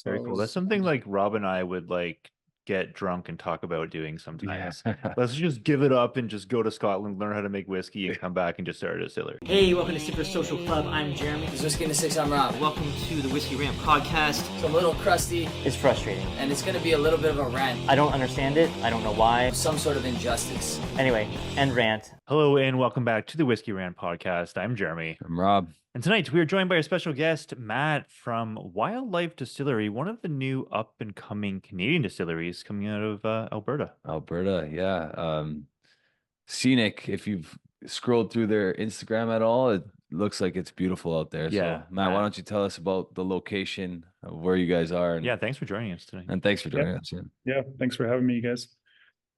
Very So cool. That's something like Rob and I would like get drunk and talk about doing yeah. sometimes. Let's just give it up and just go to Scotland, learn how to make whiskey, and come back and just start a distillery. Hey, welcome to Super Social Club. I'm Jeremy. This is Whiskey in the Six, I'm Rob. Welcome to the Whisky Rant Podcast. It's a little crusty, It's frustrating. and it's going to be a little bit of a rant. I don't understand it. I don't know why. Some sort of injustice. Anyway, end rant. Hello and welcome back to the Whisky Rant Podcast. I'm Jeremy. I'm Rob. And tonight we are joined by our special guest, Matt from Wild Life Distillery, one of the new up and coming Canadian distilleries coming out of Alberta. Alberta, yeah. Scenic. If you've scrolled through their Instagram at all, it looks like it's beautiful out there. Yeah, So, Matt, why don't you tell us about the location of where you guys are? Yeah, thanks for joining us tonight. And thanks for joining us. Yeah. Yeah, thanks for having me, you guys.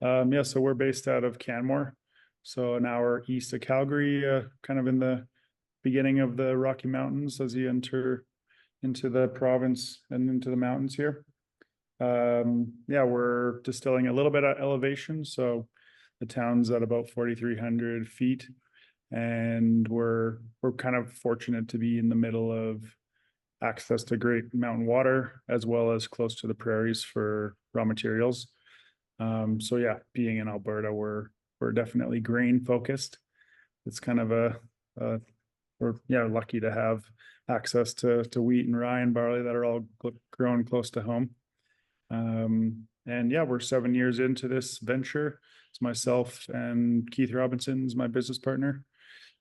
So we're based out of Canmore, so an hour east of Calgary, kind of in the beginning of the Rocky Mountains as you enter into the province and into the mountains here. We're distilling a little bit at elevation, so the town's at about 4,300 feet, and we're kind of fortunate to be in the middle of access to great mountain water as well as close to the prairies for raw materials. Being in Alberta, we're definitely grain focused. It's kind of we're lucky to have access to wheat and rye and barley that are all grown close to home. We're 7 years into this venture. It's myself and Keith Robinson's my business partner,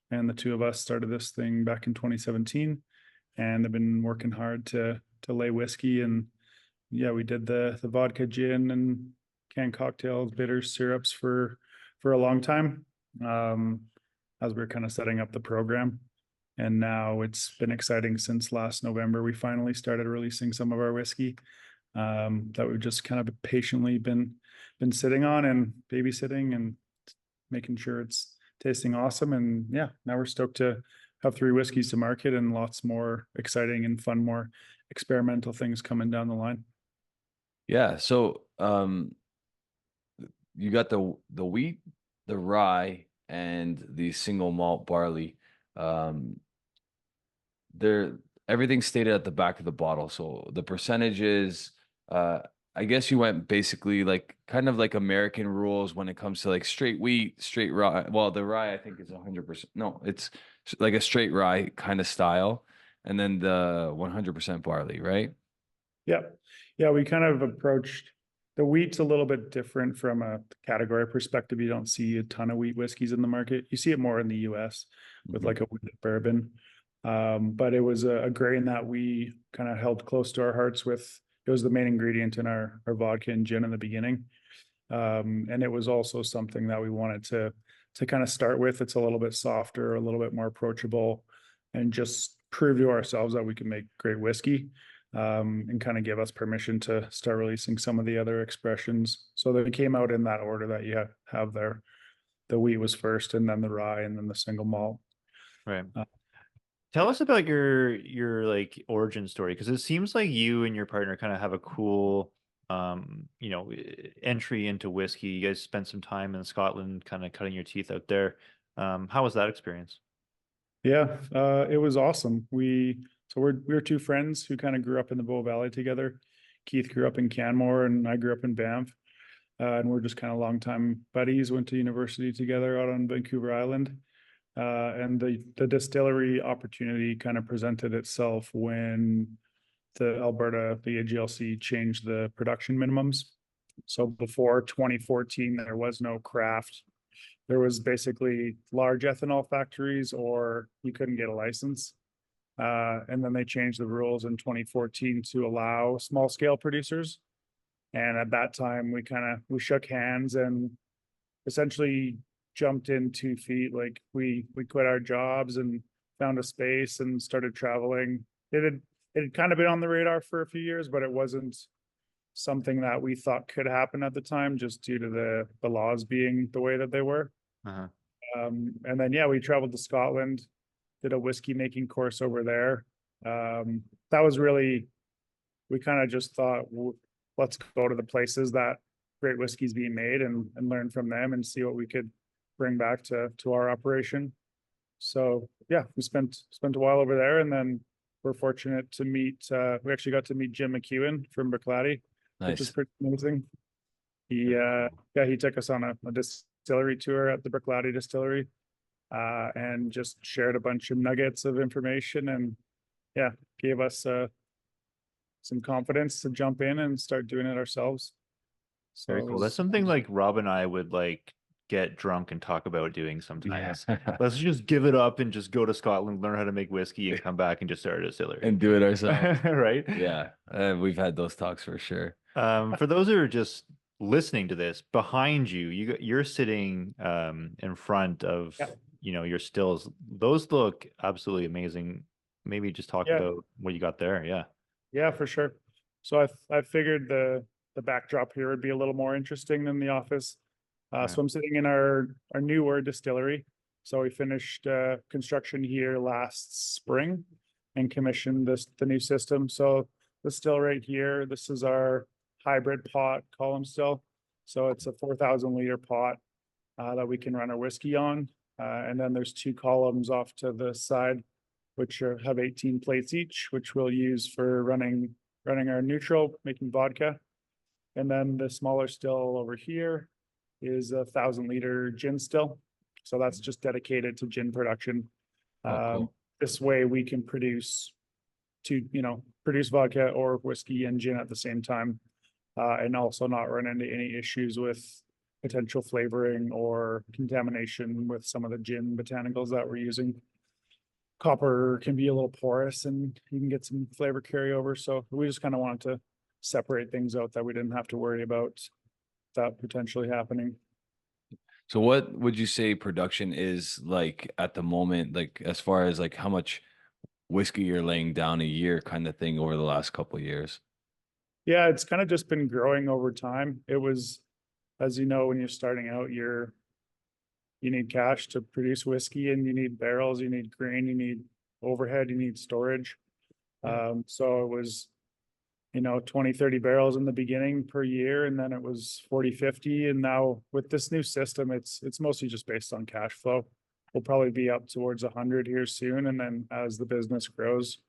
and the two of us started this thing back in 2017, and I've been working hard to lay whiskey. And we did the vodka, gin, and canned cocktails, bitters, syrups for a long time, as we're kind of setting up the program. And now it's been exciting since last November. We finally started releasing some of our whiskey that we've just kind of patiently been sitting on and babysitting and making sure it's tasting awesome. And now we're stoked to have 3 whiskeys to market and lots more exciting and fun, more experimental things coming down the line. Yeah. So you got the wheat, the rye, and the single malt barley. Everything's stated at the back of the bottle. So the percentages, I guess you went basically like kind of like American rules when it comes to like straight wheat, straight rye. Well, the rye I think is 100%. No, it's like a straight rye kind of style, and then the 100% barley, right? Yeah, we kind of approached the wheat's a little bit different from a category perspective. You don't see a ton of wheat whiskeys in the market. You see it more in the US with like a wheated bourbon. But it was a grain that we kind of held close to our hearts with. It was the main ingredient in our vodka and gin in the beginning. And it was also something that we wanted to kind of start with. It's a little bit softer, a little bit more approachable, and just prove to ourselves that we can make great whiskey, and kind of give us permission to start releasing some of the other expressions. So they came out in that order that you have there. The wheat was first, and then the rye, and then the single malt. Right. Tell us about your like origin story, because it seems like you and your partner kind of have a cool entry into whiskey. You guys spent some time in Scotland kind of cutting your teeth out there. How was that experience? Yeah, it was awesome. We're 2 friends who kind of grew up in the Bow Valley together. Keith grew up in Canmore and I grew up in Banff. And we're just kind of longtime buddies, went to university together out on Vancouver Island. And the distillery opportunity kind of presented itself when the AGLC changed the production minimums. So before 2014, there was no craft. There was basically large ethanol factories or you couldn't get a license. And then they changed the rules in 2014 to allow small scale producers. And at that time, we shook hands and essentially jumped in 2 feet. Like we quit our jobs and found a space and started traveling. It had kind of been on the radar for a few years, but it wasn't something that we thought could happen at the time, just due to the laws being the way that they were. Uh-huh. And then we traveled to Scotland, did a whiskey making course over there. That was really, we kind of just thought, let's go to the places that great whiskey's being made and learn from them and see what we could bring back to our operation. So we spent a while over there, and then we're fortunate to meet, we actually got to meet Jim McEwen from Berklady, which is Nice. pretty amazing. He, he took us on a distillery tour at the Berklady distillery, and just shared a bunch of nuggets of information and gave us, some confidence to jump in and start doing it ourselves. So Very it cool. That's was, something like Rob and I would like get drunk and talk about doing sometimes. Yeah. Let's just give it up and just go to Scotland, learn how to make whiskey, and come back and just start a distillery. And do it ourselves. Right? Yeah. We've had those talks for sure. For those who are just listening to this, behind you, you're sitting in front of your stills. Those look absolutely amazing. Maybe just talk about what you got there. Yeah, for sure. So I figured the backdrop here would be a little more interesting than the office. So I'm sitting in our newer distillery. So we finished construction here last spring and commissioned the new system. So the still right here, this is our hybrid pot column still. So it's a 4,000 liter pot that we can run our whiskey on. And then there's 2 columns off to the side, which have 18 plates each, which we'll use for running our neutral, making vodka. And then the smaller still over here is a 1,000 liter gin still. So that's just dedicated to gin production. Cool. This way we can produce vodka or whiskey and gin at the same time, and also not run into any issues with potential flavoring or contamination with some of the gin botanicals that we're using. Copper can be a little porous and you can get some flavor carryover. So we just kind of wanted to separate things out that we didn't have to worry about that potentially happening. So what would you say production is like at the moment, like as far as like how much whiskey you're laying down a year kind of thing over the last couple of years? Yeah, it's kind of just been growing over time. It was, as you know, when you're starting out, you need cash to produce whiskey, and you need barrels, you need grain, you need overhead, you need storage. So it was, 20, 30 barrels in the beginning per year, and then it was 40, 50. And now with this new system, it's mostly just based on cash flow. We'll probably be up towards 100 here soon. And then as the business grows,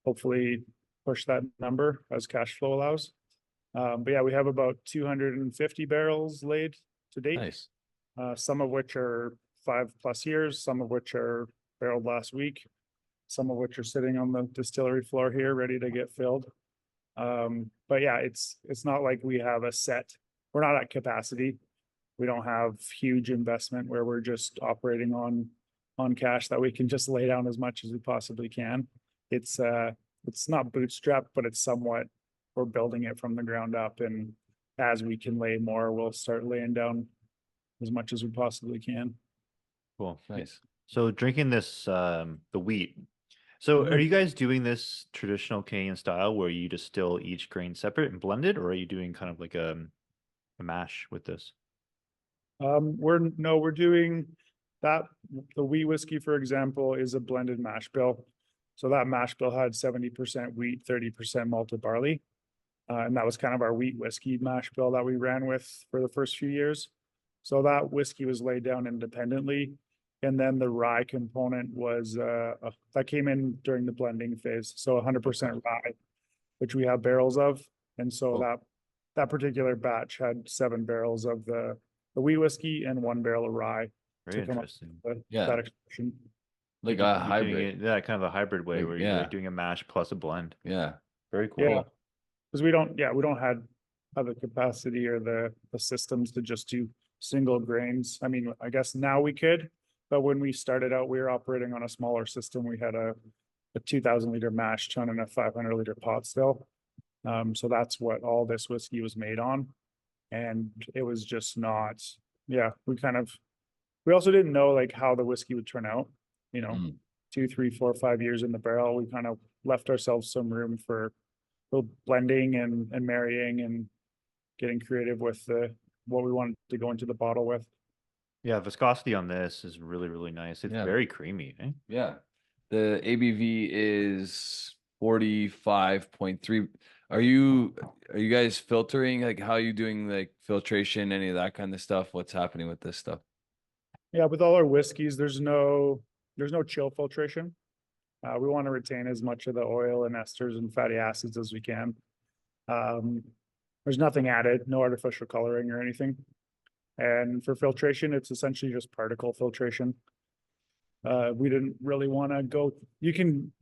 hopefully push that number as cash flow allows. But yeah, we have about 250 barrels laid to date. Nice. Some of which are 5+ years, some of which are barreled last week, some of which are sitting on the distillery floor here, ready to get filled. But yeah, it's not like we have we're not at capacity. We don't have huge investment where we're just operating on cash that we can just lay down as much as we possibly can. It's not bootstrapped, but it's somewhat, we're building it from the ground up, and as we can lay more, we'll start laying down as much as we possibly can. Cool. Nice. So drinking this, the wheat. So are you guys doing this traditional Canadian style where you distill each grain separate and blend it, or are you doing kind of like a mash with this? We're doing that. The wheat whiskey, for example, is a blended mash bill. So that mash bill had 70% wheat, 30% malted barley. And that was kind of our wheat whiskey mash bill that we ran with for the first few years. So that whiskey was laid down independently. And then the rye component was, that came in during the blending phase. So 100% rye, which we have barrels of. And so that particular batch had 7 barrels of the wheat whiskey and 1 barrel of rye. Very interesting. That expression. Like You're a doing hybrid. it, kind of a hybrid way Like, where you're like doing a mash plus a blend. Yeah. Very cool. Yeah. Because we don't have the capacity or the systems to just do single grains. I mean, I guess now we could, but when we started out, we were operating on a smaller system. We had a 2,000 liter mash tun and a 500 liter pot still. So that's what all this whiskey was made on. And it was just not, we also didn't know like how the whiskey would turn out, 2, 3, 4, 5 years in the barrel. We kind of left ourselves some room for blending and marrying and getting creative with what we wanted to go into the bottle with. Yeah, viscosity on this is really, really nice. It's very creamy, eh? Yeah. The ABV is 45.3. Are you guys filtering? Like, how are you doing like filtration, any of that kind of stuff? What's happening with this stuff? Yeah, with all our whiskeys, there's no chill filtration. We want to retain as much of the oil and esters and fatty acids as we can. There's nothing added, no artificial coloring or anything. And for filtration, it's essentially just particle filtration. We didn't really want to go, you can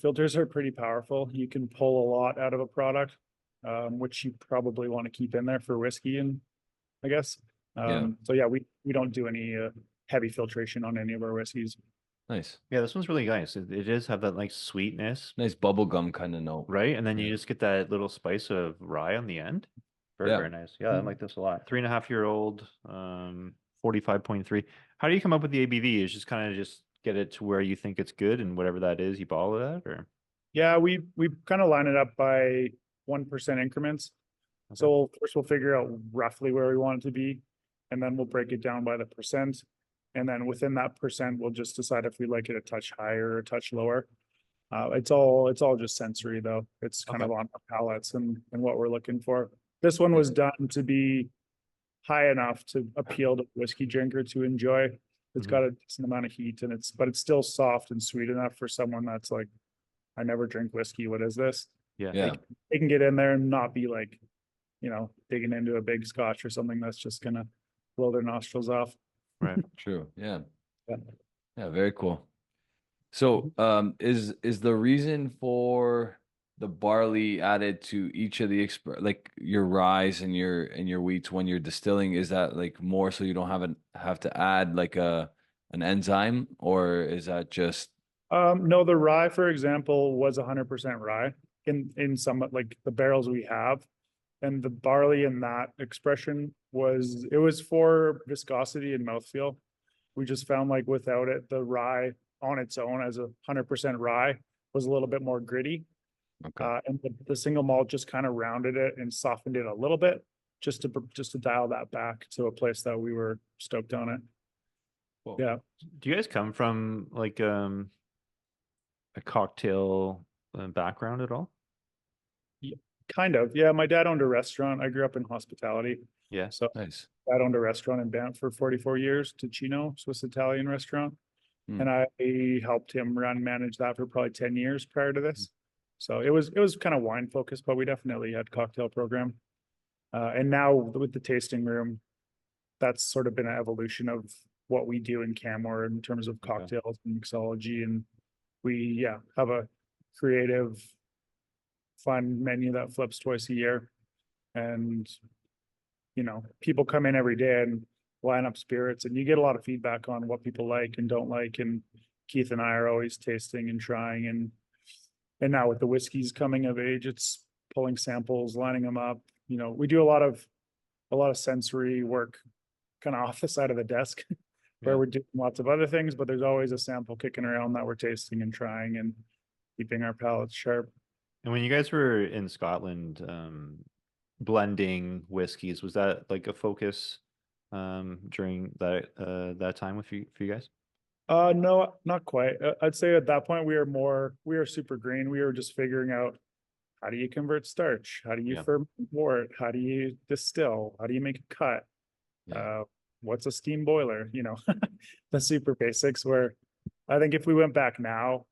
filters are pretty powerful. You can pull a lot out of a product, which you probably want to keep in there for whiskey, and I guess. So yeah, we don't do any heavy filtration on any of our whiskeys. Nice. Yeah, this one's really nice. It does have that like sweetness, Nice bubblegum kind of note. right? And then you Yeah. just get that little spice of rye on the end. Very nice. Yeah, I like this a lot. 3.5-year-old, 45.3. How do you come up with the ABV? Is just kind of just get it to where you think it's good, and whatever that is, you bottle it at, or? Yeah, we kind of line it up by 1% increments. Okay. So first we'll figure out roughly where we want it to be, and then we'll break it down by the percent. And then within that percent, we'll just decide if we like it a touch higher or a touch lower. It's all just sensory though. It's kind of on our palates and what we're looking for. This one was done to be high enough to appeal to a whiskey drinker to enjoy. It's got a decent amount of heat, and but it's still soft and sweet enough for someone that's like, I never drink whiskey. What is this? Yeah. They can get in there and not be like, digging into a big scotch or something that's just gonna blow their nostrils off. Right. True. Yeah. Yeah. Yeah. Very cool. So, is the reason for the barley added to each of the like your rye and your wheats when you're distilling, is that like more so you don't have to add like an enzyme, or is that just? No, the rye, for example, was 100% rye in some like the barrels we have, and the barley in that expression was for viscosity and mouthfeel. We just found like without it, the rye on its own as 100% rye was a little bit more gritty. Okay. And the single malt just kind of rounded it and softened it a little bit, just to dial that back to a place that we were stoked on it. Cool. Yeah. Do you guys come from like a cocktail background at all? Kind of. Yeah. My dad owned a restaurant. I grew up in hospitality. Yeah. So Nice. dad owned a restaurant in Banff for 44 years, Ticino, Swiss Italian restaurant. And I helped him manage that for probably 10 years prior to this. So it was kind of wine focused, but we definitely had cocktail program. And now with the tasting room, that's sort of been an evolution of what we do in Canmore in terms of cocktails and mixology. And we have a creative, fun menu that flips twice a year. And people come in every day and line up spirits, and you get a lot of feedback on what people like and don't like. And Keith and I are always tasting and trying, and now with the whiskeys coming of age, it's pulling samples, lining them up. We do a lot of sensory work kind of off the side of the desk where we're doing lots of other things, but there's always a sample kicking around that we're tasting and trying and keeping our palates sharp. And when you guys were in Scotland, blending whiskeys, was that like a focus during that time for you guys? No, not quite. I'd say at that point we were super green. We were just figuring out, how do you convert starch? How do you ferment wort? How do you distill? How do you make a cut? What's a steam boiler? The super basics, where I think if we went back now,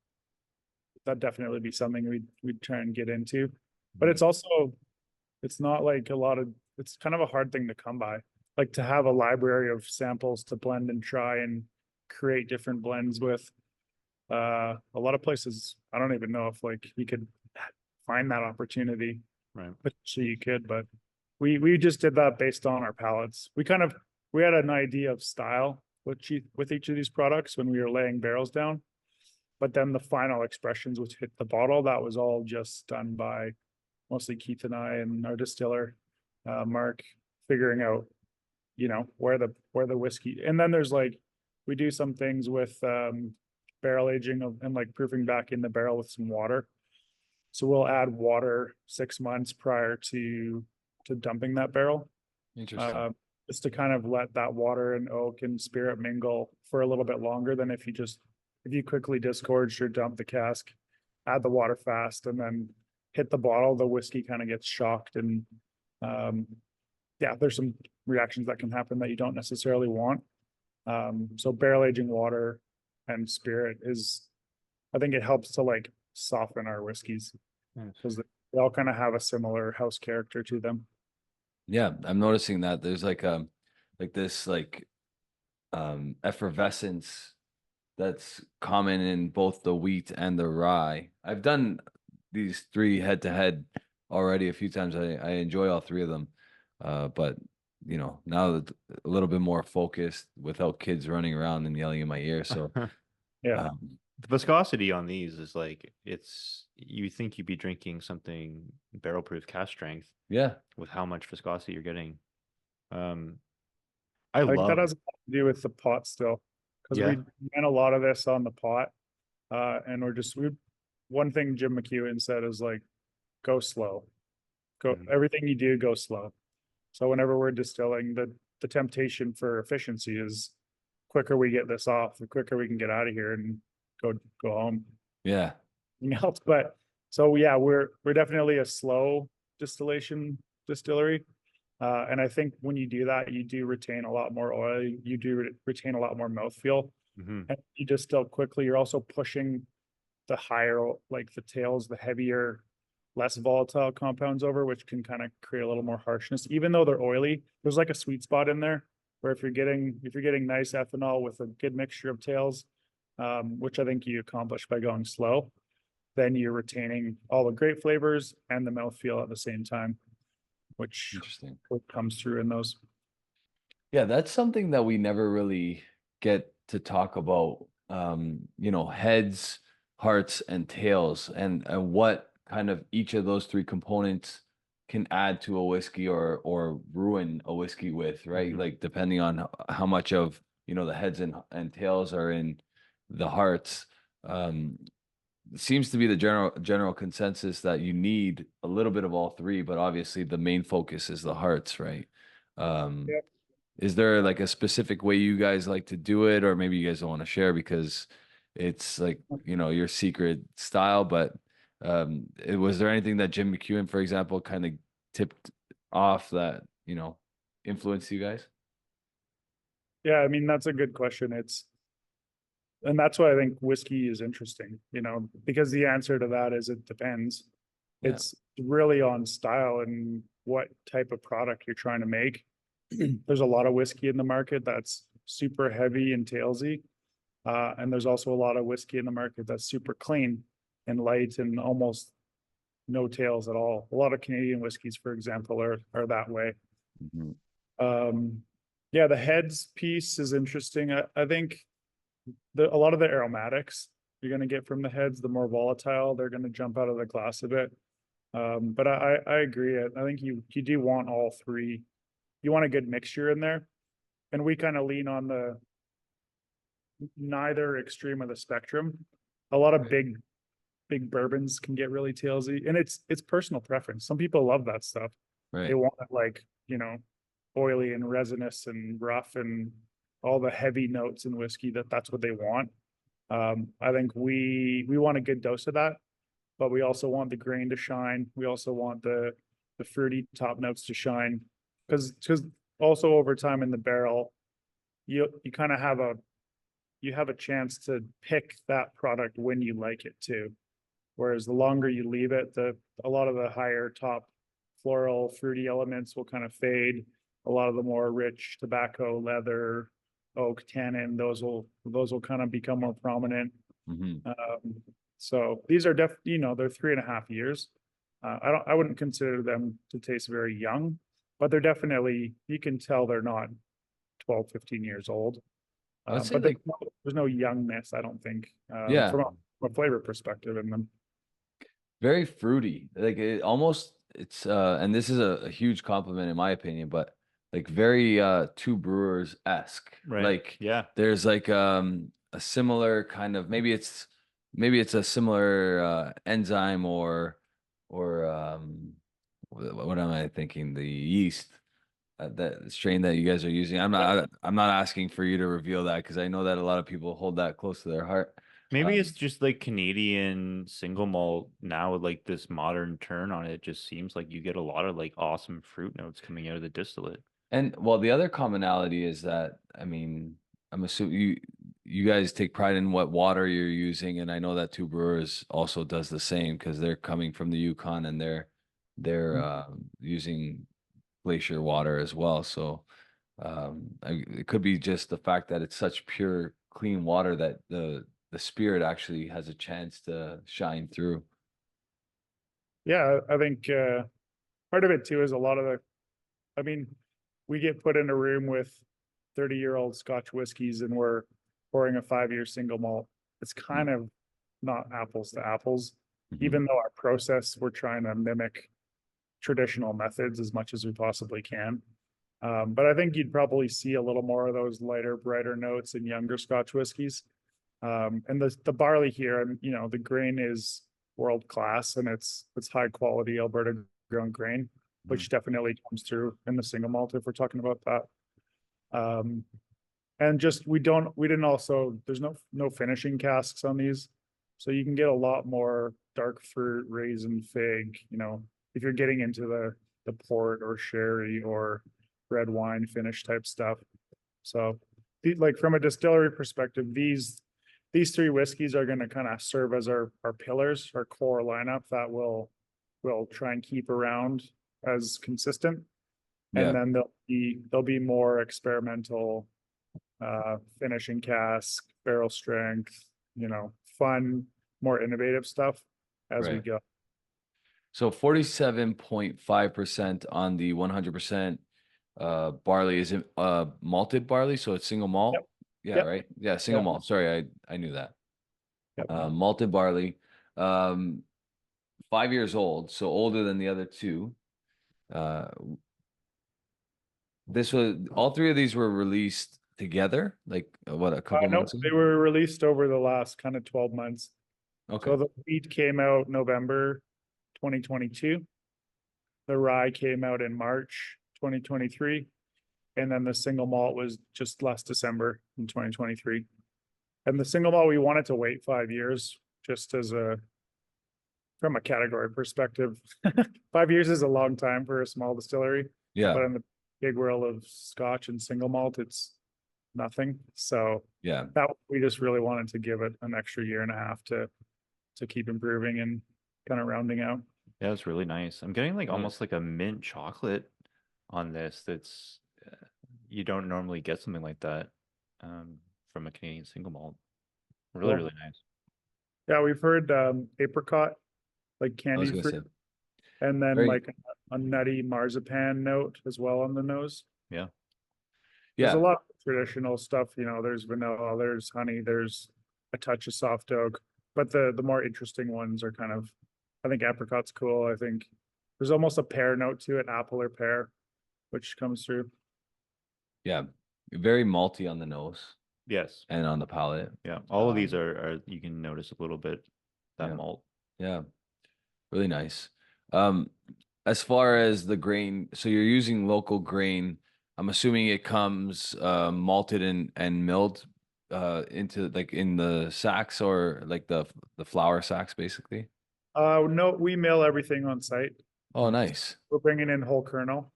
that'd definitely be something we'd try and get into. But it's not like it's kind of a hard thing to come by. Like to have a library of samples to blend and try and create different blends with. A lot of places, I don't even know if like you could find that opportunity. Right. Potentially you could, but we just did that based on our palates. We had an idea of style with each of these products when we were laying barrels down, but then the final expressions which hit the bottle, that was all just done by mostly Keith and I and our distiller, Mark, figuring out, where the whiskey, and then there's like, we do some things with barrel aging and like proofing back in the barrel with some water. So we'll add water 6 months prior to dumping that barrel. Interesting. Just to kind of let that water and oak and spirit mingle for a little bit longer than if you quickly disgorge or dump the cask, add the water fast, and then hit the bottle, the whiskey kind of gets shocked. And there's some reactions that can happen that you don't necessarily want. So barrel aging water and spirit is I think it helps to like soften our whiskeys because they all kind of have a similar house character to them. Yeah, I'm noticing that there's like this effervescence that's common in both the wheat and the rye. I've done these three head to head already a few times. I enjoy all three of them. But you know, now that a little bit more focused without kids running around and yelling in my ear. So Yeah. The viscosity on these is like you think you'd be drinking something barrel proof cask strength yeah. with how much viscosity you're getting. I think love that has a lot to do with the pot still, because Yeah. we ran a lot of this on the pot, and one thing Jim McEwen said is like, go slow, Mhm. everything you do, go slow. So whenever we're distilling, the temptation for efficiency is quicker we get this off, the quicker we can get out of here and go home. Yeah. Anything else? But so yeah, we're definitely a slow distillation distillery. And I think when you do that, you do retain a lot more oil. You do retain a lot more mouthfeel, Mhm. and you distill quickly. You're also pushing the higher, like the tails, the heavier, less volatile compounds over, which can kind of create a little more harshness. Even though they're oily, there's like a sweet spot in there where if you're getting nice ethanol with a good mixture of tails, which I think you accomplish by going slow, then you're retaining all the great flavors and the mouthfeel at the same time, which Interesting. comes through in those. Yeah, that's something that we never really get to talk about. You know, heads, hearts, and tails, and what kind of each of those three components can add to a whiskey or ruin a whiskey with, right? Mhm. Like depending on how much of, you know, the heads and tails are in the hearts. It seems to be the general consensus that you need a little bit of all three, but obviously the main focus is the hearts, right? Um, Yep. is there like a specific way you guys like to do it, or maybe you guys don't want to share because it's like, you know, your secret style, but was there anything that Jim McEwen, for example, kind of tipped off that, you know, influenced you guys? Yeah, I mean, that's a good question. And that's why I think whiskey is interesting, because the answer to that is it depends. Yeah. It's really on style and what type of product you're trying to make. There's a lot of whiskey in the market that's super heavy and tailsy. And there's also a lot of whiskey in the market that's super clean and light and almost no tails at all. A lot of Canadian whiskeys, for example, are that way. Mhm. Yeah, the heads piece is interesting. I think a lot of the aromatics you're going to get from the heads, the more volatile, they're going to jump out of the glass a bit. But I agree. I think you do want all three. You want a good mixture in there. And we kind of lean on the neither extreme of the spectrum. A lot of big bourbons can get really tailsy, and it's personal preference. Some people love that stuff. Right. They want it like, oily and resinous and rough and all the heavy notes in whiskey, that's what they want. I think we want a good dose of that, but we also want the grain to shine. We also want the fruity top notes to shine, because also over time in the barrel, you kind of have a chance to pick that product when you like it too. Whereas the longer you leave it, a lot of the higher top floral fruity elements will kind of fade. A lot of the more rich tobacco, leather, oak, tannin, those will kind of become more prominent. Mhm. So these are they're 3.5 years. I wouldn't consider them to taste very young, but they're definitely, you can tell they're not 12, 15 years old. I would say But like, there's no youngness, I don't think, yeah, from a flavor perspective in them. very fruity. Like it's and this is a huge compliment in my opinion, but like very Two Brewers-esque. Right. Like Yeah. there's like a similar kind of, maybe it's a similar enzyme or what am I thinking? The yeast, that strain that you guys are using. I'm not asking for you to reveal that because I know that a lot of people hold that close to their heart. Maybe it's just like Canadian single malt now with like this modern turn on it. It just seems like you get a lot of like awesome fruit notes coming out of the distillate. And well, the other commonality is that, I mean, I'm assuming you guys take pride in what water you're using, and I know that Two Brewers also does the same because they're coming from the Yukon and they're using glacier water as well. So it could be just the fact that it's such pure, clean water that the spirit actually has a chance to shine through. Yeah, I think part of it too is a lot of I mean, we get put in a room with 30-year-old Scotch whiskeys and we're pouring a 5-year single malt. It's kind of not apples to apples, even though our process, we're trying to mimic traditional methods as much as we possibly can. But I think you'd probably see a little more of those lighter, brighter notes in younger Scotch whiskeys. And the barley here, you know, the grain is world class and it's high quality Alberta grown grain, which definitely comes through in the single malt if we're talking about that. And just there's no finishing casks on these, so you can get a lot more dark fruit, raisin, fig, you know, if you're getting into the port or sherry or red wine finish type stuff. So like from a distillery perspective, these three whiskeys are going to kind of serve as our pillars, our core lineup that we'll try and keep around as consistent. Yeah. And then there'll be more experimental finishing cask, barrel strength, you know, fun, more innovative stuff as we go. So 47.5% on the 100% barley. Is it malted barley? So it's single malt? Yep. Yeah, Yep. right? Yeah, single Yep. malt. Sorry, I knew that. Yep. Malted barley. 5 years old, so older than the other two. All three of these were released together, like what, a couple months ago? They were released over the last kind of 12 months. Okay. So the wheat came out November 2022. The rye came out in March 2023. And then the single malt was just last December in 2023. And the single malt, we wanted to wait 5 years just from a category perspective. 5 years is a long time for a small distillery. Yeah. But in the big world of Scotch and single malt, it's nothing. So yeah, that we just really wanted to give it an extra year and a half to keep improving and kind of rounding out. Yeah, it's really nice. I'm getting like almost like a mint chocolate on this. That's you don't normally get something like that from a Canadian single malt. Really, really nice. Yeah, we've heard apricot, like candy fruit, and then like a nutty marzipan note as well on the nose. Yeah. There's a lot of traditional stuff, you know, there's vanilla, there's honey, there's a touch of soft oak, but the more interesting ones are kind of, I think apricot's cool. I think there's almost a pear note to it, apple or pear, which comes through. Yeah, very malty on the nose. Yes. And on the palate. Yeah. All of these are you can notice a little bit that malt. Yeah. Really nice. As far as the grain, so you're using local grain. I'm assuming it comes malted and milled into like in the sacks or like the flour sacks basically. No, we mill everything on site. Oh, nice. We're bringing in whole kernel.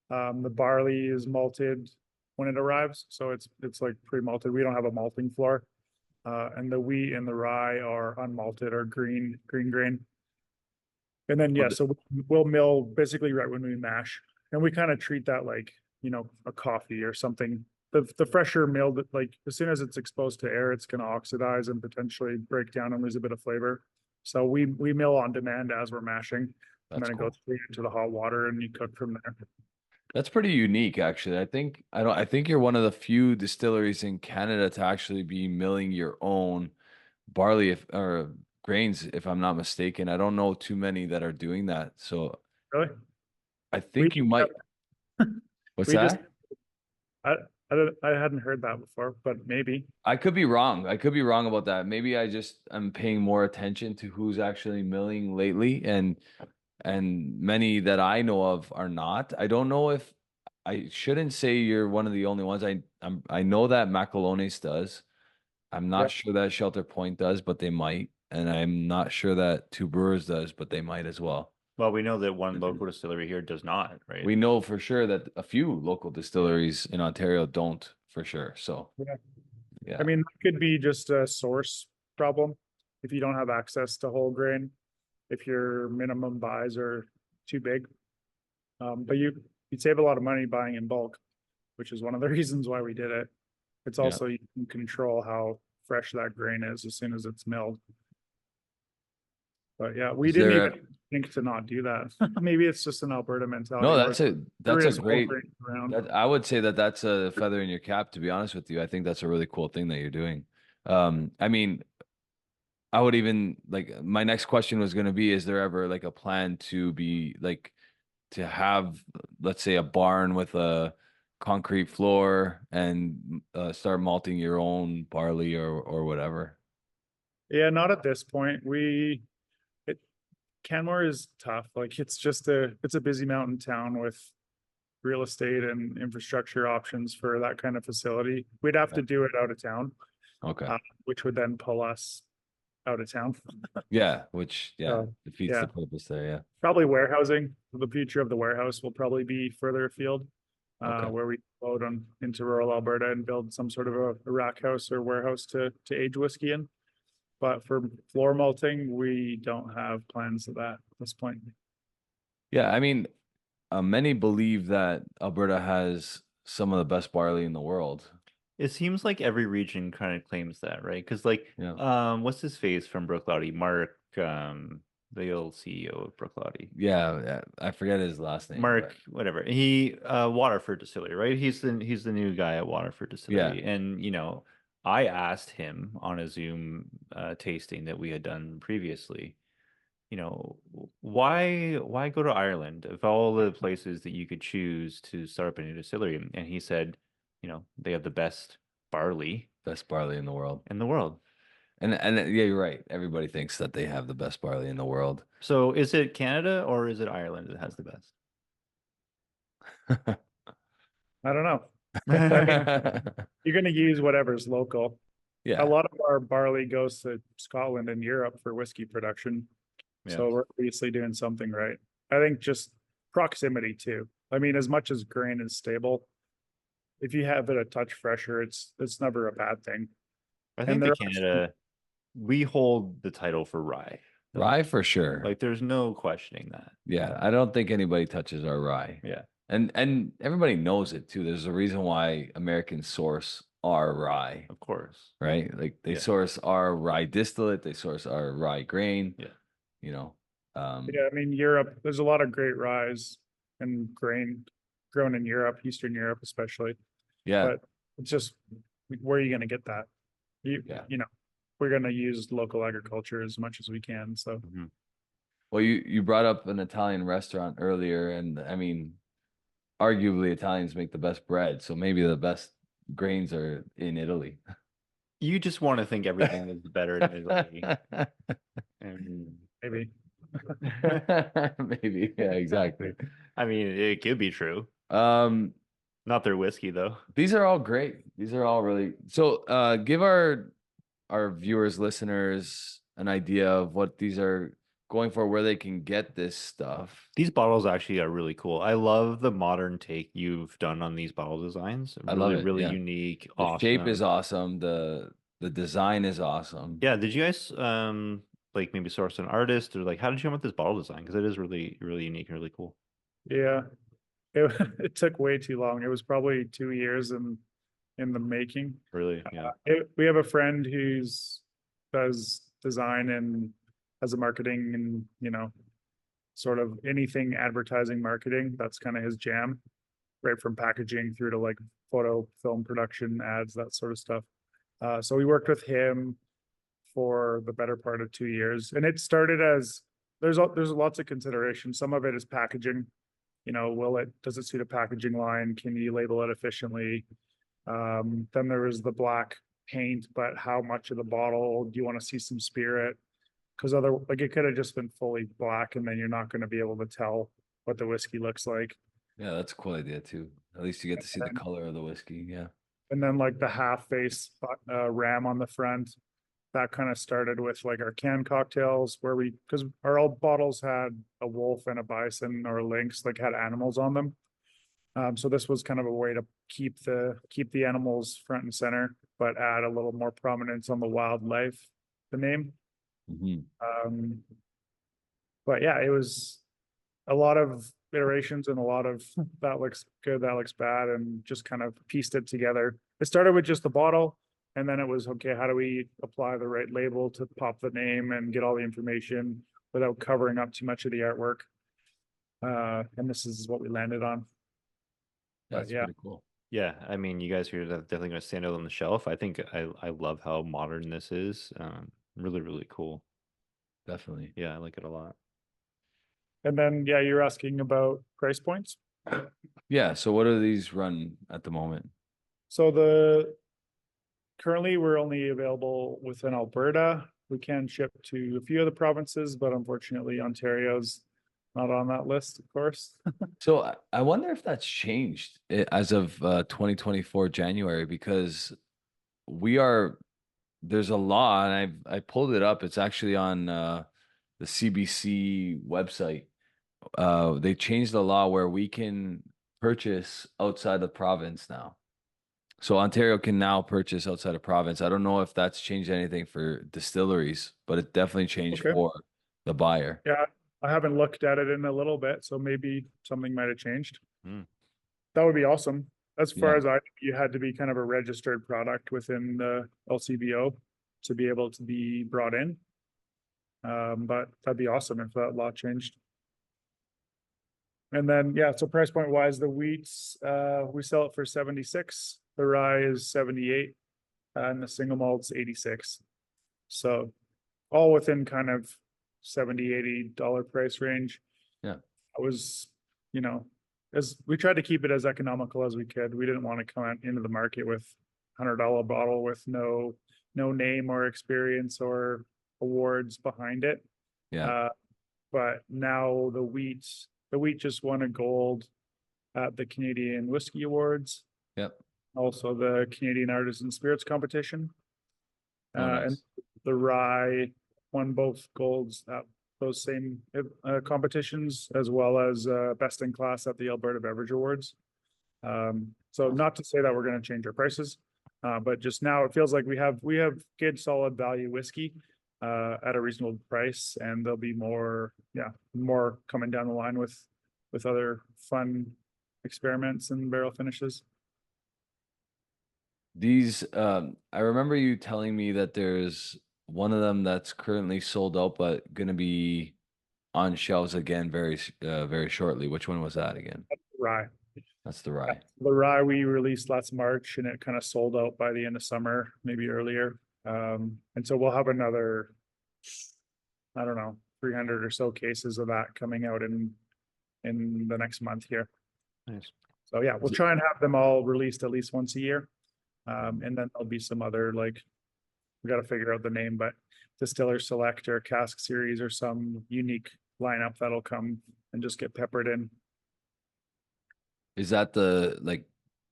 The barley is malted when it arrives, so it's like pre-malted. We don't have a malting floor, and the wheat and the rye are unmalted or green grain. And then so we'll mill basically right when we mash, and we kind of treat that like, you know, a coffee or something. The fresher milled, like as soon as it's exposed to air, it's going to oxidize and potentially break down and lose a bit of flavor. So we mill on demand as we're mashing, and then it goes straight into the hot water and you cook from there. That's pretty unique, actually. I think you're one of the few distilleries in Canada to actually be milling your own barley or grains, if I'm not mistaken. I don't know too many that are doing that. So really, I think you might. What's that? I hadn't heard that before, but maybe. I could be wrong. I could be wrong about that. Maybe I'm paying more attention to who's actually milling lately, and many that I know of are not. I don't know if I shouldn't say you're one of the only ones. I know that Macalones does. I'm not sure that Shelter Point does, but they might. And I'm not sure that Two Brewers does, but they might as well. Well, we know that one local distillery here does not, right? We know for sure that a few local distilleries in Ontario don't, for sure. So Yeah. I mean, it could be just a source problem if you don't have access to whole grain, if your minimum buys are too big. But you'd save a lot of money buying in bulk, which is one of the reasons why we did it. It's Yeah. also, you can control how fresh that grain is as soon as it's milled. But yeah, we Is didn't there even think to not do that. Maybe it's just an Alberta mentality. No, where that's a there that's a is whole great. grain around. I would say that that's a feather in your cap. To be honest with you, I think that's a really cool thing that you're doing. I mean, I would even like my next question was going to be: is there ever like a plan to be like to have, let's say, a barn with a concrete floor and start malting your own barley or whatever? Yeah, not at this point. Canmore is tough. Like it's a busy mountain town with real estate and infrastructure options for that kind of facility. We'd have to do it out of town, Okay. which would then pull us out of town. Yeah, which So, defeats yeah. the purpose there. Yeah. Probably warehousing. The future of the warehouse will probably be further afield, Okay. where we load on into rural Alberta and build some sort of a rack house or warehouse to age whiskey in. But for floor malting, we don't have plans of that at this point. Yeah, I mean, many believe that Alberta has some of the best barley in the world. It seems like every region kind of claims that, right? Because like, Yeah. what's his face from Brooklady? Mark, the old CEO of Brooklady. Yeah, I forget his last name. Mark, whatever. He Waterford Distillery, right? He's the new guy at Waterford Distillery. And I asked him on a Zoom tasting that we had done previously, why go to Ireland of all the places that you could choose to start up a new distillery? And he said, they have the best barley in the world. And yeah, you're right. Everybody thinks that they have the best barley in the world. So is it Canada or is it Ireland that has the best? I don't know. I mean, you're going to use whatever's local. Yeah. A lot of our barley goes to Scotland and Europe for whiskey production. Yeah. So we're obviously doing something right. I think just proximity too. I mean, as much as grain is stable, if you have it a touch fresher, it's never a bad thing. I think that Canada, we hold the title for rye. Rye for sure. Like there's no questioning that. Yeah, I don't think anybody touches our rye. Yeah. And everybody knows it too. There's a reason why Americans source our rye. Of course. Right? Like they source our rye distillate, they source our rye grain. Yeah. Yeah, I mean, Europe, there's a lot of great rye and grain grown in Europe, Eastern Europe especially. Yeah. But it's just, where are you going to get that? We're going to use local agriculture as much as we can. So, Well, you brought up an Italian restaurant earlier, and I mean, arguably Italians make the best bread, so maybe the best grains are in Italy. You just want to think everything is better in Italy. maybe. Maybe, yeah, exactly. I mean, it could be true. Not their whiskey though. These are all great. These are all really so. Give our viewers, listeners, an idea of what these are going for, where they can get this stuff. These bottles actually are really cool. I love the modern take you've done on these bottle designs. I love it. Really Yeah. unique. The awesome. shape is awesome. The design is awesome. Yeah. Did you guys like maybe source an artist, or like how did you come up with this bottle design? Because it is really, really unique and really cool. Yeah. It took way too long. It was probably 2 years in the making. Really? Yeah. We have a friend does design and has a marketing and, sort of anything advertising marketing. That's kind of his jam, right from packaging through to like photo, film production, ads, that sort of stuff. So we worked with him for the better part of 2 years. And it started as there's lots of consideration. Some of it is packaging. Does it suit a packaging line? Can you label it efficiently? Then there was the black paint, but how much of the bottle do you want to see some spirit? Because it could have just been fully black, and then you're not going to be able to tell what the whiskey looks like. Yeah, that's a cool idea too. At least you get to see the color of the whiskey. Yeah. And then like the half face ram on the front, that kind of started with like our canned cocktails because our old bottles had a wolf and a bison or a lynx, like had animals on them. So this was kind of a way to keep the animals front and center, but add a little more prominence on the wildlife, the name. Mhm. But yeah, it was a lot of iterations and a lot of that looks good, that looks bad, and just kind of pieced it together. It started with just the bottle, and then it was okay, how do we apply the right label to pop the name and get all the information without covering up too much of the artwork. And this is what we landed on. That's yeah. pretty cool. Yeah, I mean, you guys are definitely going to stand out on the shelf. I think I love how modern this is. Really, really cool. Definitely. Yeah, I like it a lot. And then, yeah, you're asking about price points. Yeah. So what do these run at the moment? So currently we're only available within Alberta. We can ship to a few other provinces, but unfortunately Ontario's not on that list, of course. So I wonder if that's changed as of 2024 January, because there's a law, and I pulled it up. It's actually on the CBC website. They changed the law where we can purchase outside the province now. So Ontario can now purchase outside of province. I don't know if that's changed anything for distilleries, but it definitely changed Okay. for the buyer. Yeah, I haven't looked at it in a little bit, so maybe something might have changed. Hmm. That would be awesome. As far Yeah. as you had to be kind of a registered product within the LCBO to be able to be brought in. But that'd be awesome if that law changed. And then, yeah, so price point wise, the wheats, we sell it for 76, the rye is 78, and the single malt's 86. So all within kind of $70-$80 price range. Yeah. I was, as we tried to keep it as economical as we could. We didn't want to come into the market with $100 bottle with no name or experience or awards behind it. Yeah. But now the wheat just won a gold at the Canadian Whisky Awards. Yep. Also the Canadian Artisan Spirits Competition. Oh, nice. And the rye won both golds at those same competitions, as well as best in class at the Alberta Beverage Awards. So not to say that we're going to change our prices, but just now it feels like we have good solid value whiskey at a reasonable price, and there'll be more coming down the line with other fun experiments and barrel finishes. These, I remember you telling me that there's one of them that's currently sold out, but going to be on shelves again very shortly. Which one was that again? Rye. That's the rye. The rye we released last March, and it kind of sold out by the end of summer, maybe earlier. And so we'll have another, I don't know, 300 or so cases of that coming out in the next month here. Nice. So yeah, we'll try and have them all released at least once a year. And then there'll be some other, like, we got to figure out the name, but Distiller Select or Cask Series or some unique lineup that'll come and just get peppered in. Is that the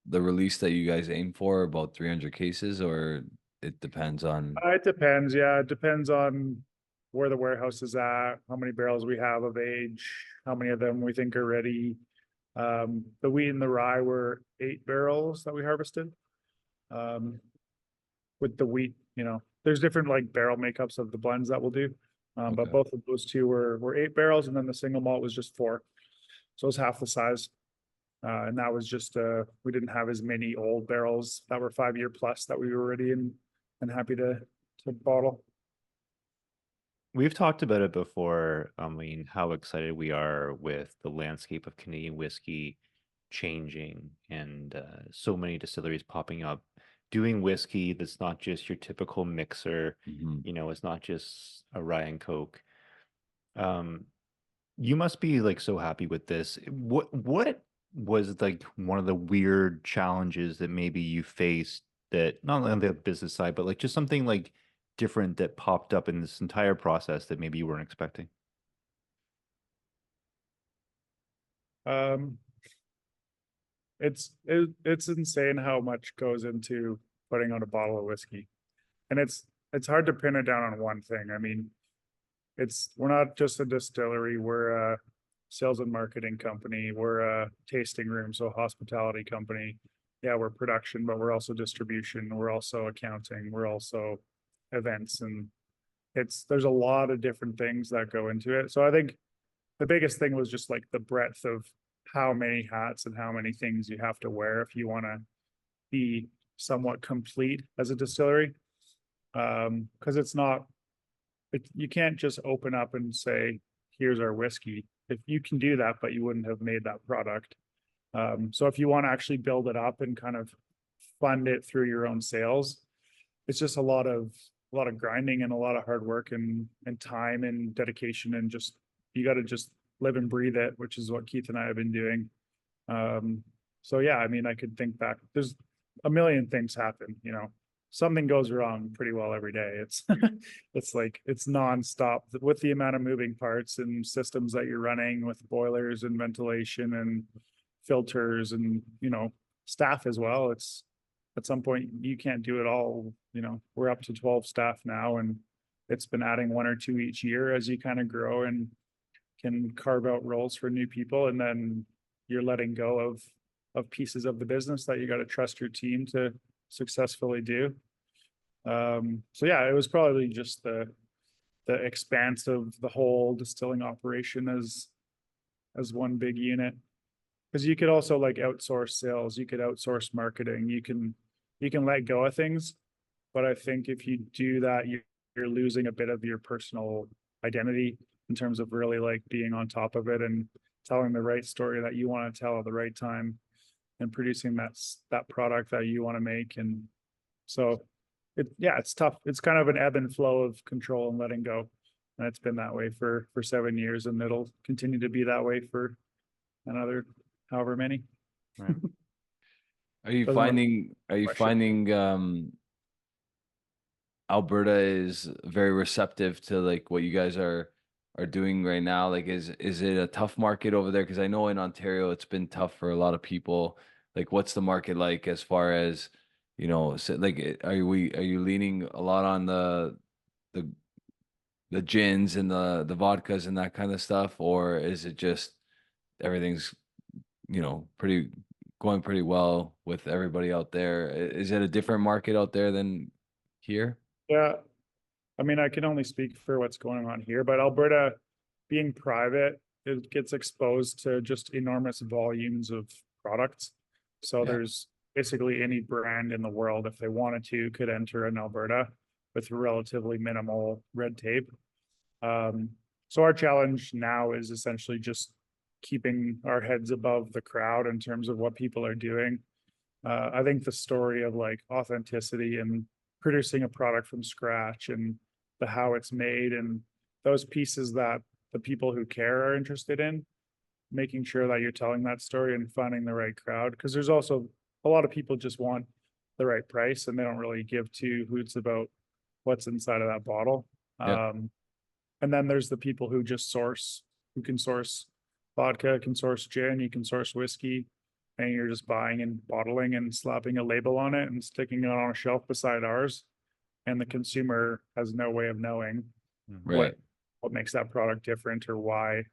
release that you guys aim for, about 300 cases, or it depends on? It depends. Yeah, it depends on where the warehouse is at, how many barrels we have of age, how many of them we think are ready. The wheat and the rye were 8 barrels that we harvested. With the wheat, there's different like barrel makeups of the blends that we'll do. But Okay. both of those two were 8 barrels, and then the single malt was just 4. So it was half the size. And that was just we didn't have as many old barrels that were 5-year plus that we were ready and happy to bottle. We've talked about it before. I mean, how excited we are with the landscape of Canadian whiskey changing, and so many distilleries popping up, doing whiskey that's not just your typical mixer. Mhm. It's not just a rye and coke. You must be like so happy with this. What was like one of the weird challenges that maybe you faced, that not only on the business side, but like just something like different that popped up in this entire process that maybe you weren't expecting? It's insane how much goes into putting out a bottle of whiskey, and it's hard to pin it down on one thing. I mean, we're not just a distillery, we're sales and marketing company. We're a tasting room, so hospitality company. Yeah, we're production, but we're also distribution. We're also accounting. We're also events, and there's a lot of different things that go into it. So I think the biggest thing was just like the breadth of how many hats and how many things you have to wear if you want to be somewhat complete as a distillery. Because you can't just open up and say, here's our whiskey. If you can do that, but you wouldn't have made that product. So if you want to actually build it up and kind of fund it through your own sales, it's just a lot of grinding and a lot of hard work and time and dedication, and just you got to just live and breathe it, which is what Keith and I have been doing. So yeah, I mean, I could think back. There's a million things happen, something goes wrong pretty well every day. It's it's nonstop with the amount of moving parts and systems that you're running with boilers and ventilation and filters and staff as well. It's at some point you can't do it all. We're up to 12 staff now, and it's been adding 1 or 2 each year as you kind of grow and can carve out roles for new people, and then you're letting go of pieces of the business that you got to trust your team to successfully do. So yeah, it was probably just the expanse of the whole distilling operation as one big unit. Because you could also like outsource sales, you could outsource marketing, you can let go of things. But I think if you do that, you're losing a bit of your personal identity in terms of really like being on top of it and telling the right story that you want to tell at the right time and producing that product that you want to make. And so it's tough. It's kind of an ebb and flow of control and letting go. And it's been that way for 7 years, and it'll continue to be that way for another however many. Right. Are you finding Alberta is very receptive to like what you guys are doing right now? Like, is it a tough market over there? Because I know in Ontario it's been tough for a lot of people. Like, what's the market like as far as so, like, are you leaning a lot on the gins and the vodkas and that kind of stuff, or is it just everything's going pretty well with everybody out there? Is it a different market out there than here? Yeah, I mean, I can only speak for what's going on here, but Alberta, being private, it gets exposed to just enormous volumes of products. So there's basically any brand in the world, if they wanted to, could enter in Alberta with relatively minimal red tape. So our challenge now is essentially just keeping our heads above the crowd in terms of what people are doing. I think the story of like authenticity and producing a product from scratch and how it's made and those pieces that the people who care are interested in, making sure that you're telling that story and finding the right crowd. Because there's also a lot of people just want the right price, and they don't really give two hoots about what's inside of that bottle. Yeah. And then there's the people who just who can source vodka, can source gin, you can source whiskey, and you're just buying and bottling and slapping a label on it and sticking it on a shelf beside ours. And the consumer has no way of knowing Right. what makes that product different, or why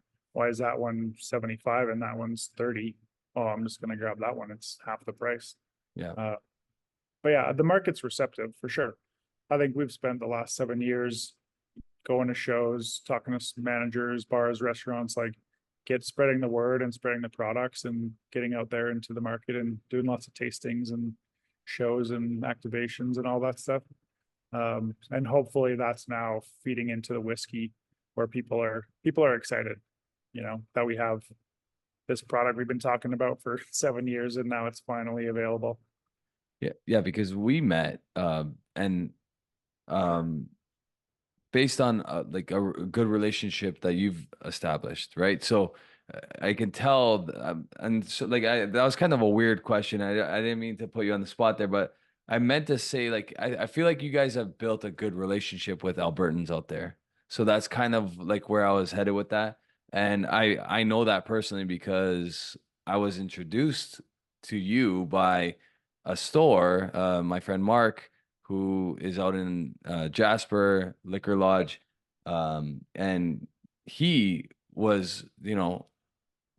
is that one 75 and that one's 30? Oh, I'm just going to grab that one. It's half the price. Yeah. But yeah, the market's receptive for sure. I think we've spent the last 7 years going to shows, talking to managers, bars, restaurants, like spreading the word and spreading the products and getting out there into the market and doing lots of tastings and shows and activations and all that stuff. And hopefully that's now feeding into the whiskey, where people are excited, that we have this product we've been talking about for 7 years and now it's finally available. Yeah, because we met and based on like a good relationship that you've established, right? So I can tell, and so like that was kind of a weird question. I didn't mean to put you on the spot there, but I meant to say, like, I feel like you guys have built a good relationship with Albertans out there. So that's kind of like where I was headed with that. And I know that personally because I was introduced to you by a store, my friend Mark, who is out in Jasper Liquor Lodge. And he was,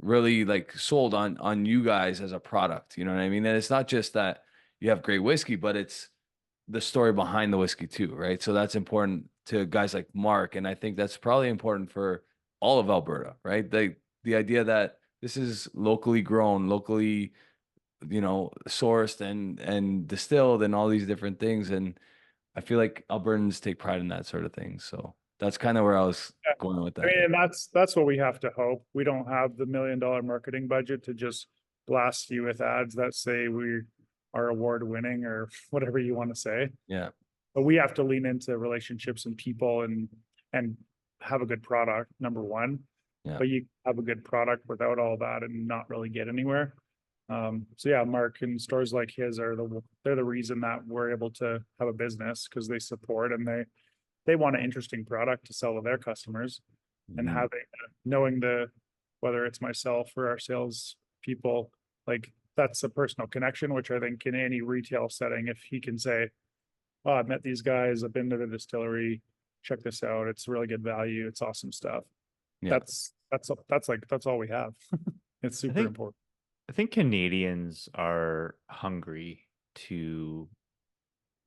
really like sold on you guys as a product. You know what I mean? And it's not just that you have great whiskey, but it's the story behind the whiskey too, right? So that's important to guys like Mark, and I think that's probably important for all of Alberta, right? The idea that this is locally grown, locally, sourced and distilled and all these different things. And I feel like Albertans take pride in that sort of thing. So that's kind of where I was going with I that. mean, and that's what we have to hope. We don't have the $1 million marketing budget to just blast you with ads that say we are award winning or whatever you want to say. Yeah. But we have to lean into relationships and people and have a good product, number one. Yeah. But you have a good product without all that and not really get anywhere. So yeah, Mark and stores like his they're the reason that we're able to have a business, because they support and they want an interesting product to sell to their customers. And Mhm. having knowing whether it's myself or our sales people, like that's a personal connection, which I think in any retail setting, if he can say, oh, I've met these guys, I've been to the distillery, check this out, it's really good value, it's awesome stuff. Yeah. That's all we have. It's super think- important. I think Canadians are hungry to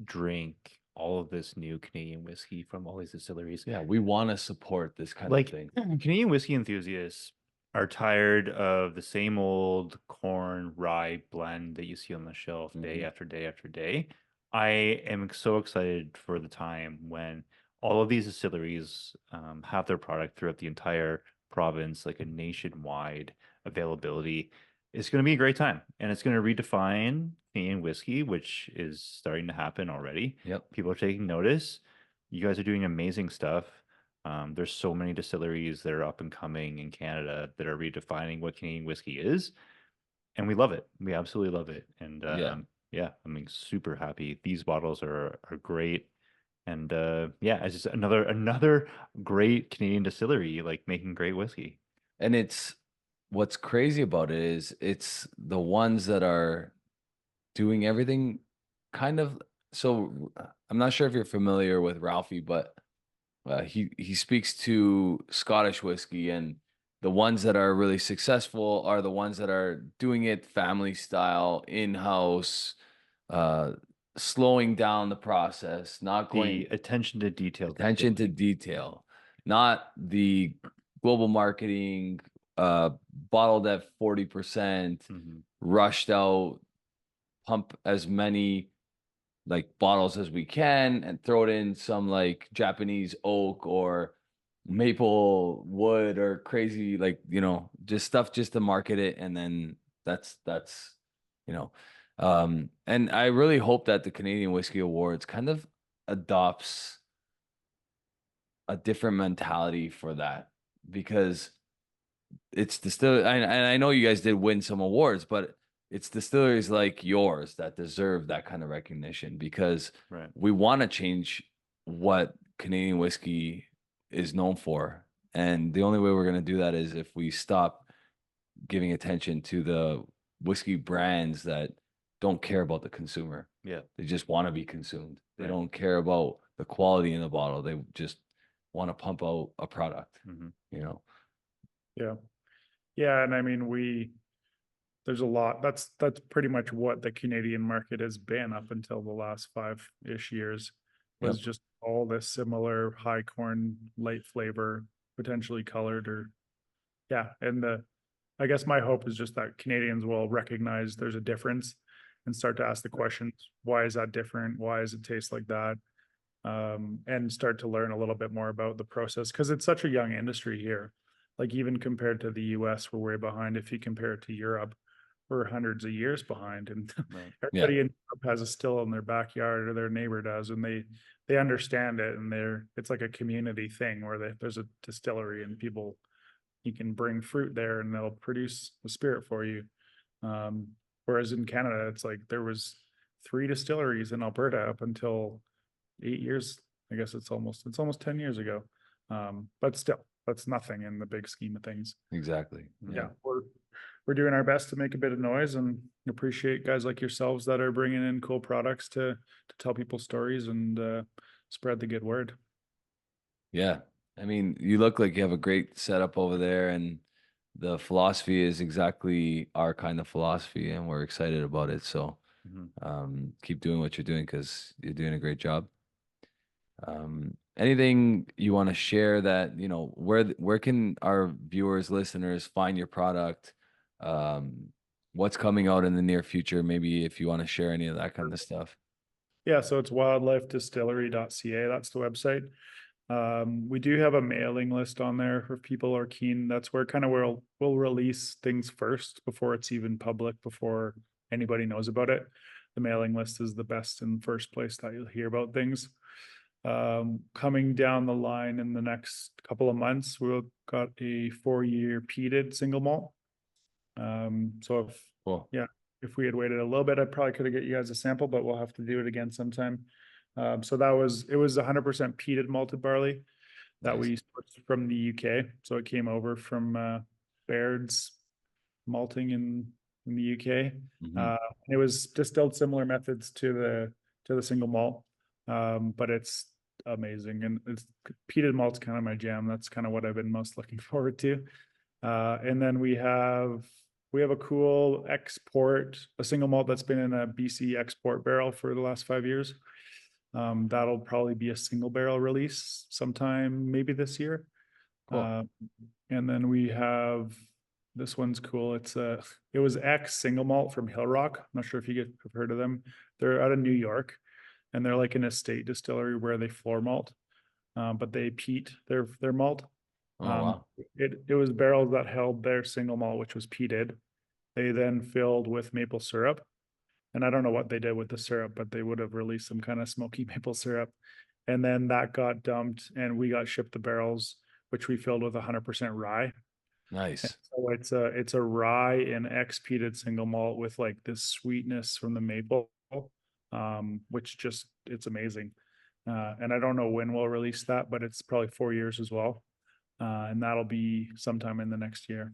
drink all of this new Canadian whiskey from all these distilleries. Yeah, we want to support this kind Like of thing. Canadian whiskey enthusiasts are tired of the same old corn rye blend that you see on the shelf day Mhm. after day after day. I am so excited for the time when all of these distilleries have their product throughout the entire province, like a nationwide availability. It's going to be a great time, and it's going to redefine Canadian whiskey, which is starting to happen already. Yep. People are taking notice. You guys are doing amazing stuff. There's so many distilleries that are up and coming in Canada that are redefining what Canadian whiskey is, and we love it. We absolutely love it. And yeah, I mean, super happy. These bottles are great, and yeah, it's just another great Canadian distillery like making great whiskey. And what's crazy about it is it's the ones that are doing everything kind of. So I'm not sure if you're familiar with Ralphie, but he speaks to Scottish whiskey, and the ones that are really successful are the ones that are doing it family style, in-house, slowing down the process, not going The attention to detail. attention to distilling. detail, not the global marketing, bottled at 40%, Mhm. rushed out, pump as many like bottles as we can and throw it in some like Japanese oak or maple wood or crazy, like, just stuff just to market it. And then that's, you know, and I really hope that the Canadian Whiskey Awards kind of adopts a different mentality for that, because it's and I know you guys did win some awards, but it's distilleries like yours that deserve that kind of recognition, because Right. we want to change what Canadian whiskey is known for. And the only way we're going to do that is if we stop giving attention to the whiskey brands that don't care about the consumer. Yeah. They just want to be consumed. They Right. don't care about the quality in the bottle. They just want to pump out a product, Mhm. Yeah. Yeah. And I mean, there's a lot, that's pretty much what the Canadian market has been up until the last 5-ish years, was Yep. just all this similar high corn, light flavor, potentially colored yeah. And I guess my hope is just that Canadians will recognize there's a difference and start to ask the questions, why is that different? Why does it taste like that? And start to learn a little bit more about the process, because it's such a young industry here. Like even compared to the US, we're way behind. If you compare it to Europe, we're hundreds of years behind. And Right. everybody in Europe has a still in their backyard, or their neighbor does, and they understand it, and it's like a community thing where there's a distillery and people, you can bring fruit there and they'll produce the spirit for you. Whereas in Canada, it's like there was 3 distilleries in Alberta up until 8 years. I guess it's almost 10 years ago. But still, that's nothing in the big scheme of things. Exactly. Yeah, we're doing our best to make a bit of noise, and appreciate guys like yourselves that are bringing in cool products to tell people stories and spread the good word. Yeah. I mean, you look like you have a great setup over there, and the philosophy is exactly our kind of philosophy, and we're excited about it. So keep doing what you're doing because you're doing a great job. Anything you want to share that, where can our viewers, listeners find your product? What's coming out in the near future? Maybe if you want to share any of that kind of stuff. Yeah, so it's wildlifedistillery.ca. That's the website. We do have a mailing list on there if people are keen. That's where kind of we'll release things first before it's even public, before anybody knows about it. The mailing list is the best and first place that you'll hear about things. Coming down the line in the next couple of months, we've got a 4-year peated single malt. So if we had waited a little bit, I probably could have get you guys a sample, but we'll have to do it again sometime. So it was 100% peated malted barley that we sourced from the UK. So it came over from Baird's Malting in the UK. It was distilled similar methods to the single malt, but it's amazing, and it's peated malt's kind of my jam. That's kind of what I've been most looking forward to. And then we have a cool a single malt that's been in a BC export barrel for the last 5 years. That'll probably be a single barrel release sometime maybe this year. Cool. And then we have, this one's cool. It was X single malt from Hill Rock. I'm not sure if you have heard of them. They're out of New York, and they're like an estate distillery where they floor malt, but they peat their malt. Oh, wow. It was barrels that held their single malt, which was peated. They then filled with maple syrup. And I don't know what they did with the syrup, but they would have released some kind of smoky maple syrup. And then that got dumped, and we got shipped the barrels, which we filled with 100% rye. Nice. And so it's a rye and ex-peated single malt with like this sweetness from the maple, which it's amazing. And I don't know when we'll release that, but it's probably 4 years as well. And that'll be sometime in the next year.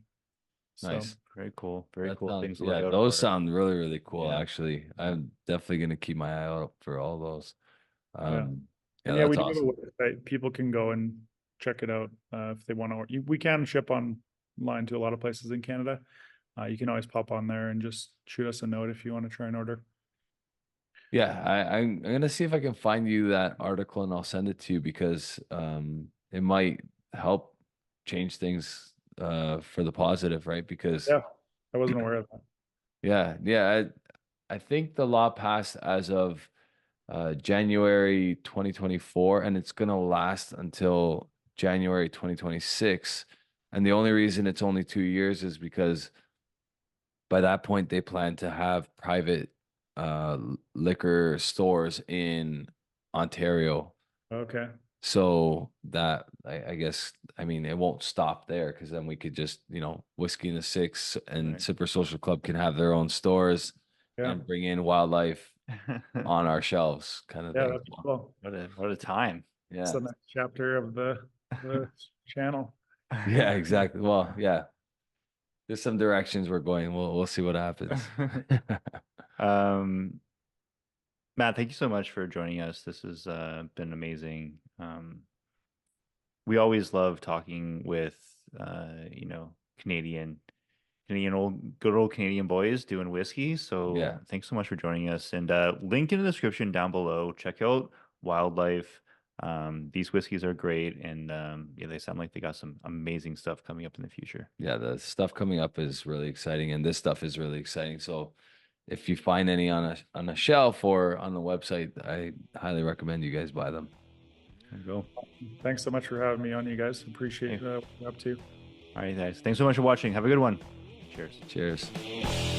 Nice. So, very cool. Very cool sounds, things. Yeah, those sound really, really cool. Yeah. Actually, I'm definitely going to keep my eye out for all those. we do have a website. People can go and check it out if they want to. We can ship online to a lot of places in Canada. You can always pop on there and just shoot us a note if you want to try and order. Yeah, I'm gonna see if I can find you that article, and I'll send it to you because it might help change things for the positive, right? Because I wasn't aware of that. Yeah. I think the law passed as of January 2024, and it's gonna last until January 2026. And the only reason it's only 2 years is because by that point they plan to have private liquor stores in Ontario. Okay. So that I guess, I mean, it won't stop there, because then we could just, Whiskey in the Six and Sipper Social Club can have their own stores and bring in wildlife on our shelves, kind of thing. That's cool. What a time. Yeah. It's the next chapter of the channel. Yeah, exactly. Well, yeah. There's some directions we're going. We'll see what happens. Matt, thank you so much for joining us. This has been amazing. We always love talking with Canadian good old Canadian boys doing whiskey. So thanks so much for joining us. And link in the description down below. Check out Wildlife. These whiskeys are great, and they sound like they got some amazing stuff coming up in the future. Yeah, the stuff coming up is really exciting, and this stuff is really exciting. So if you find any on a shelf or on the website, I highly recommend you guys buy them. There you go. Thanks so much for having me on, you guys. Appreciate what you're up to. All right, guys. Thanks so much for watching. Have a good one. Cheers. Cheers.